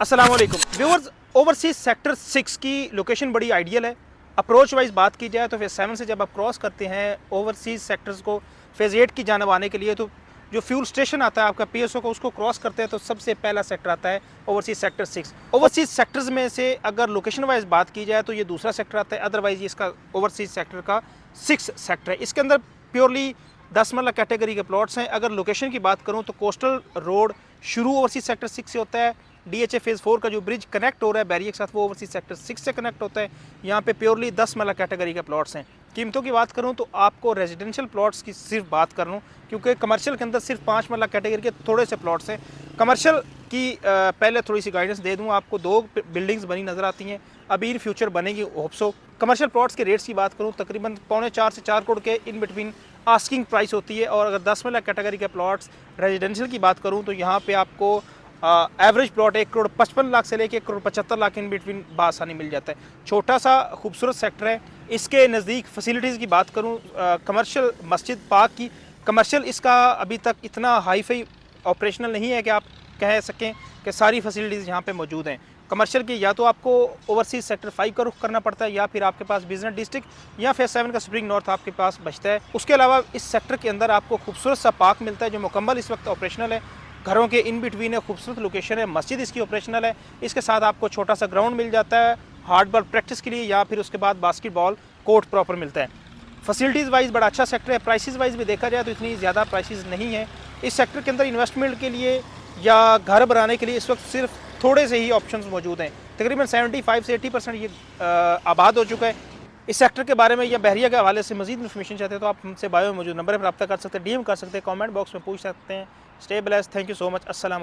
अस्सलाम वालेकुम viewers, overseas sector 6 की लोकेशन बड़ी आइडियल है। अप्रोच वाइज बात की जाए तो फेज़ 7 से जब आप क्रॉस करते हैं ओवरसीज सेक्टर्स को फेज़ 8 की जानब आने के लिए, तो जो फ्यूल स्टेशन आता है आपका पीएसओ को, उसको क्रॉस करते हैं तो सबसे पहला सेक्टर आता है ओवरसीज सेक्टर 6। ओवरसीज सेक्टर्स में से अगर लोकेशन वाइज बात की जाए तो ये दूसरा सेक्टर आता है, अदरवाइज ये इसका ओवरसीज सेक्टर का 6 सेक्टर है। इसके अंदर प्योरली 10 मरला कैटेगरी के प्लॉट्स हैं। अगर लोकेशन की बात करूँ तो कोस्टल रोड शुरू ओवरसीज सेक्टर 6 से होता है। डीएचए फेज़ 4 का जो ब्रिज कनेक्ट हो रहा है बैरियर के साथ, वो ओवरसीज सेक्टर 6 से कनेक्ट होता है। यहाँ पे प्योरली 10 मरला कैटेगरी के प्लॉट्स हैं। कीमतों की बात करूँ तो आपको रेजिडेंशियल प्लॉट्स की सिर्फ बात कर लूँ, क्योंकि कमर्शियल के अंदर सिर्फ 5 मरला कैटेगरी के थोड़े से प्लॉट्स हैं। कमर्शियल की पहले थोड़ी सी गाइडेंस दे दूँ आपको, 2 बिल्डिंग्स बनी नज़र आती हैं, अभी इन फ्यूचर बनेगी होप्सो। कमर्शियल प्लॉट्स के रेट्स की बात करूँ तकरीबन 3.25 से 4 करोड़ के इन बिटवीन आस्किंग प्राइस होती है। और अगर 10 मरला कैटेगरी के प्लॉट्स रेजिडेंशियल की बात करूँ तो यहाँ पे आपको एवरेज प्लॉट 1 करोड़ 55 लाख से लेके 1 करोड़ 75 लाख इन बिटवीन बासानी मिल जाता है। छोटा सा खूबसूरत सेक्टर है। इसके नज़दीक फैसिलिटीज़ की बात करूँ, कमर्शियल मस्जिद पार्क की, कमर्शियल इसका अभी तक इतना हाई फाई ऑपरेशनल नहीं है कि आप कह सकें कि सारी फैसिलिटीज़ यहाँ पे मौजूद हैं। कमर्शियल की या तो आपको ओवरसीज सेक्टर 5 का रुख करना पड़ता है, या फिर आपके पास बिजनेस डिस्ट्रिक्ट या फेज़ 7 का स्प्रिंग नॉर्थ आपके पास बचता है। उसके अलावा इस सेक्टर के अंदर आपको खूबसूरत सा पार्क मिलता है जो मुकम्मल इस वक्त ऑपरेशनल है। घरों के इन बिटवीन है, खूबसूरत लोकेशन है, मस्जिद इसकी ऑपरेशनल है। इसके साथ आपको छोटा सा ग्राउंड मिल जाता है हार्ड बॉल प्रैक्टिस के लिए, या फिर उसके बाद बास्केटबॉल कोर्ट प्रॉपर मिलता है। फैसिलिटीज़ वाइज बड़ा अच्छा सेक्टर है। प्राइसेस वाइज भी देखा जाए तो इतनी ज़्यादा प्राइसेस नहीं है इस सेक्टर के अंदर। इन्वेस्टमेंट के लिए या घर बनाने के लिए इस वक्त सिर्फ थोड़े से ही ऑप्शंस मौजूद हैं। तकरीबन 75 से 80% ये आबाद हो चुका है। इस सेक्टर के बारे में या बहरिया के हवाले से मजीद इन्फॉर्मेशन चाहते हैं तो आप हमसे बायो में मौजूद नंबर पर रब्ता कर सकते हैं, डीएम कर सकते हैं, कमेंट बॉक्स में पूछ सकते हैं। Stay blessed, thank you so much, अस्सलाम वालेकुम।